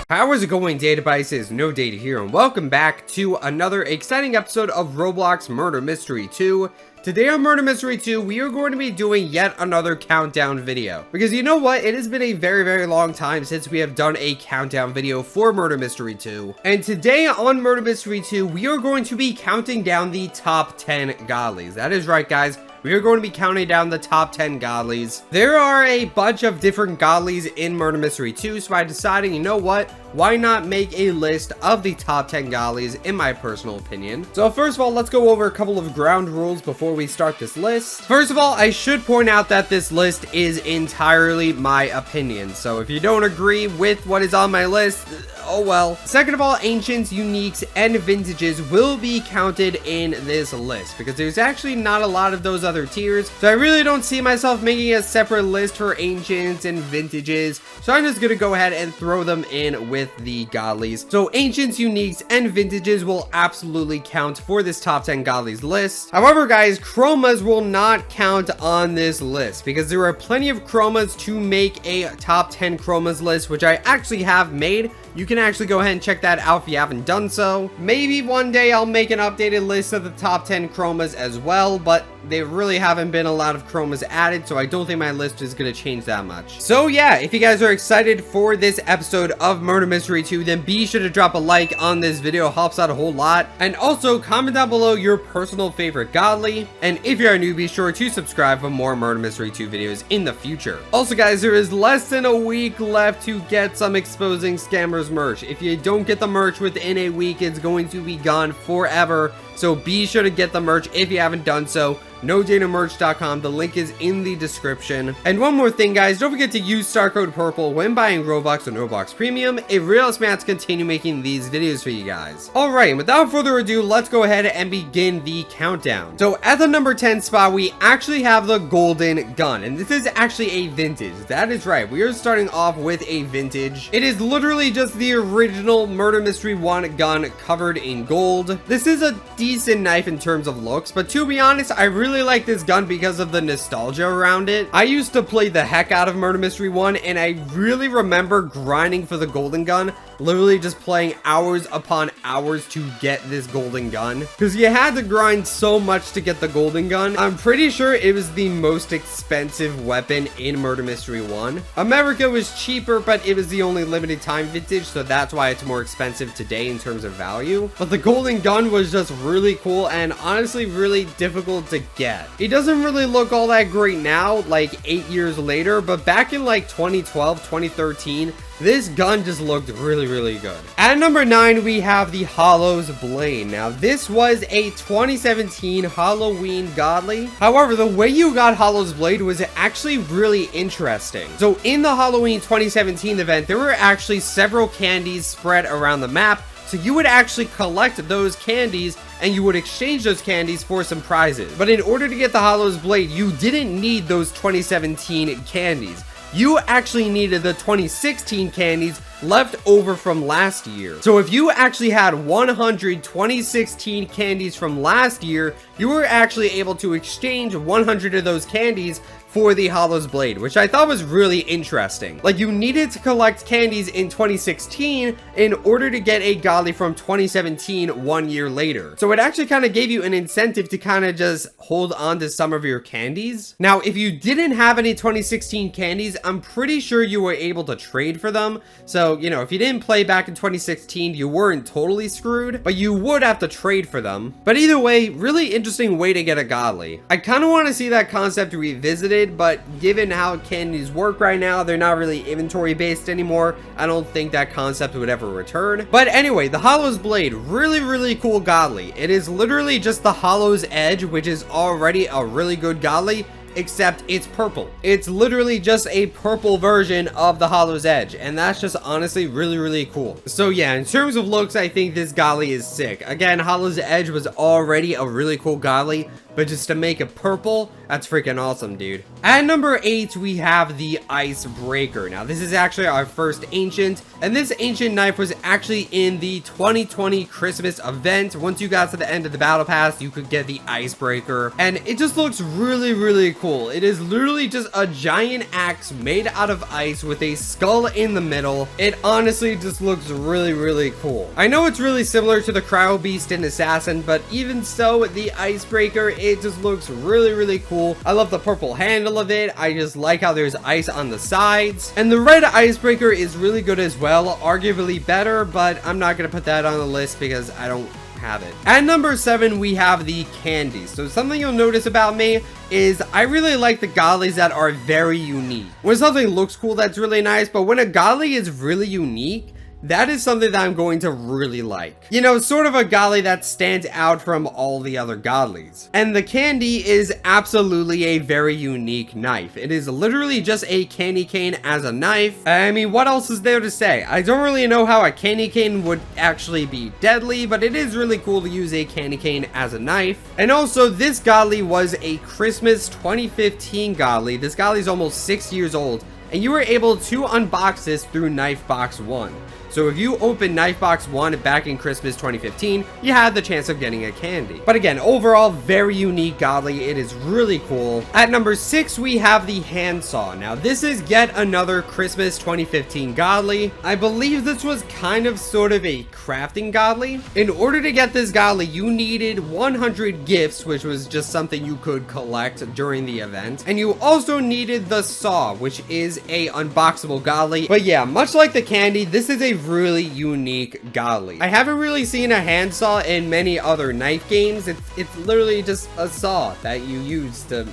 How is it going, Databases? No Data here, and welcome back to another exciting episode of Roblox Murder Mystery 2. Today on Murder Mystery 2, we are going to be doing yet another countdown video. Because you know what? It has been a very long time since we have done a countdown video for Murder Mystery 2. And today on Murder Mystery 2, we are going to be counting down the top 10 Godlies. That is right, guys. We are going to be counting down the top 10 Godlies. There are a bunch of different Godlies in Murder Mystery 2, so I decided, you know what? Why not make a list of the top 10 Godlies, in my personal opinion? So first of all, let's go over a couple of ground rules before we start this list. First of all, I should point out that this list is entirely my opinion. So if you don't agree with what is on my list, oh well. Second of all, ancients, uniques, and vintages will be counted in this list because there's actually not a lot of those other tiers. So I really don't see myself making a separate list for ancients and vintages. So I'm just gonna go ahead and throw them in with the Godlies. So ancients, uniques, and vintages will absolutely count for this top 10 Godlies list. However, guys, chromas will not count on this list because there are plenty of chromas to make a top 10 chromas list, which I actually have made. You can actually go ahead and check that out if you haven't done so. Maybe one day I'll make an updated list of the top 10 chromas as well, but there really haven't been a lot of chromas added, so I don't think my list is going to change that much. So yeah, if you guys are excited for this episode of Murder Mystery 2, then be sure to drop a like on this video. It helps out a whole lot. And also comment down below your personal favorite Godly. And if you're new, be sure to subscribe for more Murder Mystery 2 videos in the future. Also guys, there is less than a week left to get some Exposing Scammers merch. If you don't get the merch within a week, it's going to be gone forever. So be sure to get the merch if you haven't done so. NoDataMerch.com. The link is in the description. And one more thing, guys, don't forget to use star code PURPLE when buying Roblox and Roblox Premium. It really helps me out to continue making these videos for you guys. Alright, without further ado, let's go ahead and begin the countdown. So at the number 10 spot, we actually have the golden gun, and this is actually a vintage. That is right, we are starting off with a vintage. It is literally just the original Murder Mystery 1 gun covered in gold. This is a decent knife in terms of looks, but to be honest, I really like this gun because of the nostalgia around it. I used to play the heck out of Murder Mystery 1, and I really remember grinding for the golden gun, literally just playing hours upon hours to get this golden gun because you had to grind so much to get the golden gun. I'm pretty sure it was the most expensive weapon in Murder Mystery 1. America was cheaper, but it was the only limited time vintage, so that's why it's more expensive today in terms of value. But the golden gun was just really cool and honestly really difficult to get. It doesn't really look all that great now, like 8 years later, but back in like 2012, 2013, this gun just looked really good. At number 9, we have the Hollow's Blade. Now, this was a 2017 Halloween Godly. However, the way you got Hollow's Blade was actually really interesting. So in the Halloween 2017 event, there were actually several candies spread around the map. So you would actually collect those candies and you would exchange those candies for some prizes. But in order to get the Hollow's Blade, you didn't need those 2017 candies. You actually needed the 2016 candies left over from last year. So if you actually had 100 2016 candies from last year, you were actually able to exchange 100 of those candies for the Hollow's Blade, which I thought was really interesting. Like, you needed to collect candies in 2016 in order to get a Godly from 2017 1 year later. So it actually kind of gave you an incentive to kind of just hold on to some of your candies. Now, if you didn't have any 2016 candies, I'm pretty sure you were able to trade for them. So, you know, if you didn't play back in 2016, you weren't totally screwed, but you would have to trade for them. But either way, really interesting way to get a Godly. I kind of want to see that concept revisited, but given how candies work right now, they're not really inventory based anymore. I don't think that concept would ever return. But anyway, the Hollow's Blade, really cool Godly. It is literally just the Hollow's Edge, which is already a really good Godly, except it's purple. It's literally just a purple version of the Hollow's Edge, and that's just honestly really cool. So yeah, in terms of looks, I think this Godly is sick. Again, Hollow's Edge was already a really cool Godly, but just to make it purple, that's freaking awesome, dude. At number 8, we have the Icebreaker. Now, this is actually our first ancient, and this ancient knife was actually in the 2020 Christmas event. Once you got to the end of the battle pass, you could get the Icebreaker, and it just looks really, really cool. It is literally just a giant axe made out of ice with a skull in the middle. It honestly just looks really, really cool. I know it's really similar to the Cryo Beast in Assassin, but even so, the Icebreaker, it just looks really, really cool. I love the purple handle of it. I just like how there's ice on the sides, and the red Icebreaker is really good as well, arguably better, but I'm not gonna put that on the list because I don't have it. At number 7, we have the candies. So something you'll notice about me is I really like the Godlies that are very unique. When something looks cool, that's really nice, but when a Godly is really unique, that is something that I'm going to really like. You know, sort of a Godly that stands out from all the other Godlies. And the candy is absolutely a very unique knife. It is literally just a candy cane as a knife. I mean, what else is there to say? I don't really know how a candy cane would actually be deadly, but it is really cool to use a candy cane as a knife. And also, this Godly was a Christmas 2015 Godly. This Godly is almost 6 years old, and you were able to unbox this through Knife Box 1. So if you open Knife Box 1 back in Christmas 2015, you had the chance of getting a candy. But again, overall, very unique Godly. It is really cool. At number 6, we have the Handsaw. Now, this is yet another Christmas 2015 Godly. I believe this was kind of sort of a crafting Godly. In order to get this Godly, you needed 100 gifts, which was just something you could collect during the event. And you also needed the saw, which is a unboxable Godly. But yeah, much like the candy, this is a really unique Godly. I haven't really seen a handsaw in many other knife games. It's literally just a saw that you use to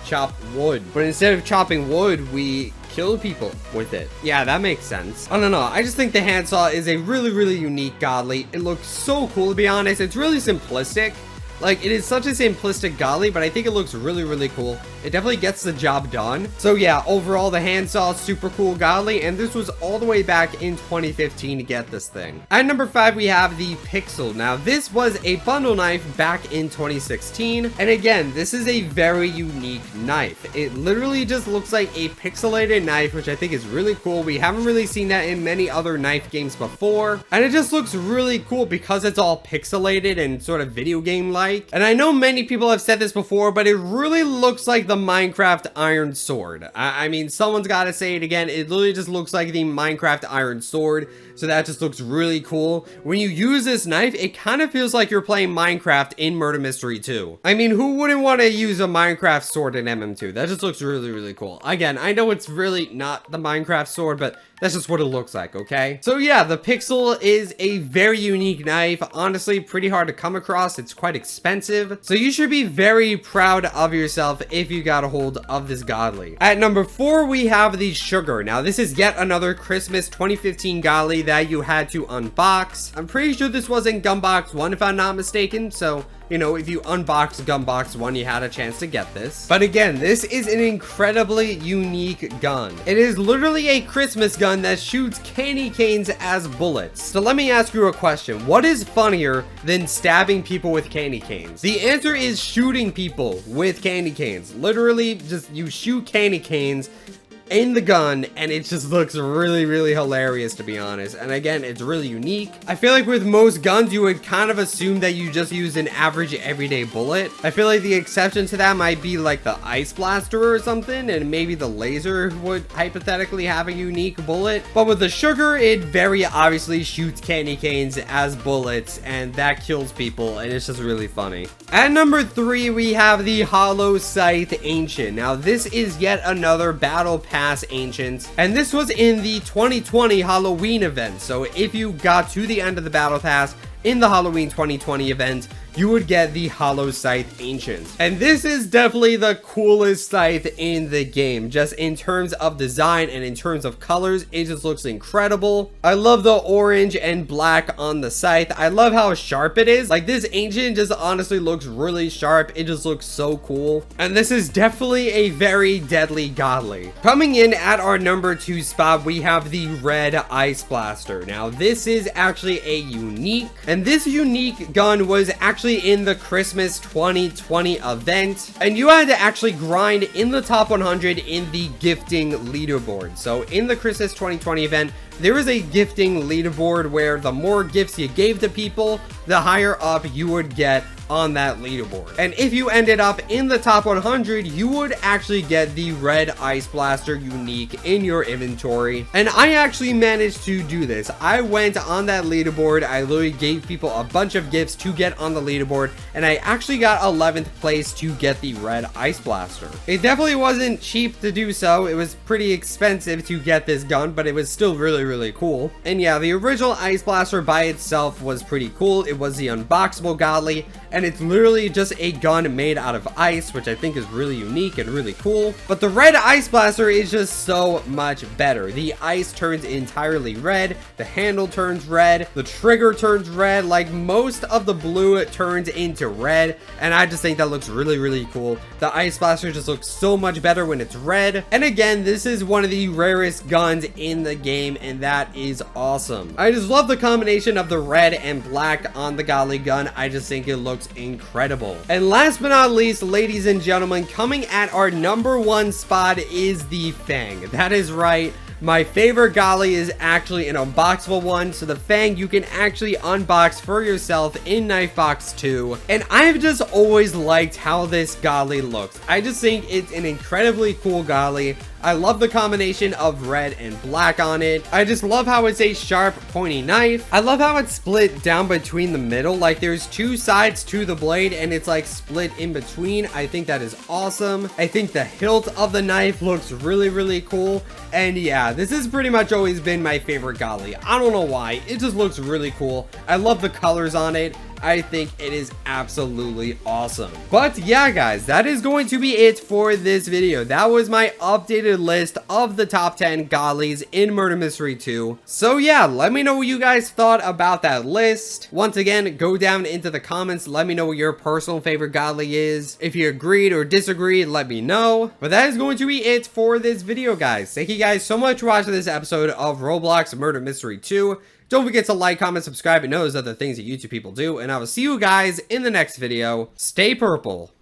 chop wood. But instead of chopping wood, we kill people with it. Yeah, that makes sense. I don't know. I just think the handsaw is a really, really unique Godly. It looks so cool, to be honest. It's really simplistic. Like, it is such a simplistic Godly, but I think it looks really, really cool. It definitely gets the job done. So yeah, overall, the Handsaw, super cool Godly, and this was all the way back in 2015 to get this thing. At number 5, we have the Pixel. Now, this was a bundle knife back in 2016, and again, this is a very unique knife. It literally just looks like a pixelated knife, which I think is really cool. We haven't really seen that in many other knife games before, and it just looks really cool because it's all pixelated and sort of video game-like. And I know many people have said this before, but it really looks like the Minecraft Iron Sword. I mean, someone's got to say it again. It literally just looks like the Minecraft Iron Sword. So that just looks really cool. When you use this knife, it kind of feels like you're playing Minecraft in Murder Mystery 2. I mean, who wouldn't want to use a Minecraft sword in MM2? That just looks really, really cool. Again, I know it's really not the Minecraft sword, but that's just what it looks like, okay? So yeah, the Pixel is a very unique knife. Honestly, pretty hard to come across. It's quite expensive. So you should be very proud of yourself if you got a hold of this Godly. At number 4, we have the Sugar. Now, this is yet another Christmas 2015 Godly that you had to unbox. I'm pretty sure this was in Gunbox 1 if I'm not mistaken, so you know, if you unbox Gunbox 1, you had a chance to get this. But again, this is an incredibly unique gun. It is literally a Christmas gun that shoots candy canes as bullets. So let me ask you a question. What is funnier than stabbing people with candy canes? The answer is shooting people with candy canes. Literally, just you shoot candy canes in the gun, and it just looks really, really hilarious, to be honest. And again, it's really unique. I feel like with most guns, you would kind of assume that you just use an average everyday bullet. I feel like the exception to that might be like the Ice Blaster or something, and maybe the laser would hypothetically have a unique bullet. But with the Sugar, it very obviously shoots candy canes as bullets, and that kills people, and it's just really funny. At number 3, we have the Hollow Scythe Ancient. Now, this is yet another Battle Pass Ancient, and this was in the 2020 Halloween event. So if you got to the end of the Battle Pass in the Halloween 2020 event, you would get the Hollow Scythe Ancient. And this is definitely the coolest scythe in the game. Just in terms of design and in terms of colors, it just looks incredible. I love the orange and black on the scythe. I love how sharp it is. Like, this Ancient just honestly looks really sharp. It just looks so cool. And this is definitely a very deadly Godly. Coming in at our number 2 spot, we have the Red Ice Blaster. Now, this is actually a unique, and this unique gun was actually actually in the Christmas 2020 event, and you had to actually grind in the top 100 in the gifting leaderboard. So in the Christmas 2020 event, there was a gifting leaderboard where the more gifts you gave to people, the higher up you would get on that leaderboard. And if you ended up in the top 100, you would actually get the red ice blaster unique in your inventory. And I actually managed to do this. I went on that leaderboard. I literally gave people a bunch of gifts to get on the leaderboard, and I actually got 11th place to get the red ice blaster. It definitely wasn't cheap to do so. It was pretty expensive to get this gun, but it was still really cool. And yeah, the original ice blaster by itself was pretty cool. It was the unboxable Godly, and it's literally just a gun made out of ice, which I think is really unique and really cool. But the red ice blaster is just so much better. The ice turns entirely red, the handle turns red, the trigger turns red, like most of the blue turns into red, and I just think that looks really cool. The ice blaster just looks so much better when it's red, and again, this is one of the rarest guns in the game, and that is awesome. I just love the combination of the red and black on the Godly gun. I just think it looks incredible. And last but not least, ladies and gentlemen, coming at our #1 spot is the Fang. That is right. My favorite Godly is actually an unboxable one, so the Fang you can actually unbox for yourself in Knife Box 2. And I've just always liked how this Godly looks. I just think it's an incredibly cool Godly. I love the combination of red and black on it. I just love how it's a sharp, pointy knife. I love how it's split down between the middle. Like there's two sides to the blade and it's like split in between. I think that is awesome. I think the hilt of the knife looks really cool. And yeah, this has pretty much always been my favorite Godly. I don't know why. It just looks really cool. I love the colors on it. I think it is absolutely awesome. But yeah, guys, that is going to be it for this video. That was my updated list of the top 10 Godlies in Murder Mystery 2. So yeah, let me know what you guys thought about that list. Once again, go down into the comments. Let me know what your personal favorite Godly is. If you agreed or disagreed, let me know. But that is going to be it for this video, guys. Thank you guys so much for watching this episode of Roblox Murder Mystery 2. Don't forget to like, comment, subscribe, and know those other things that YouTube people do. And I will see you guys in the next video. Stay purple.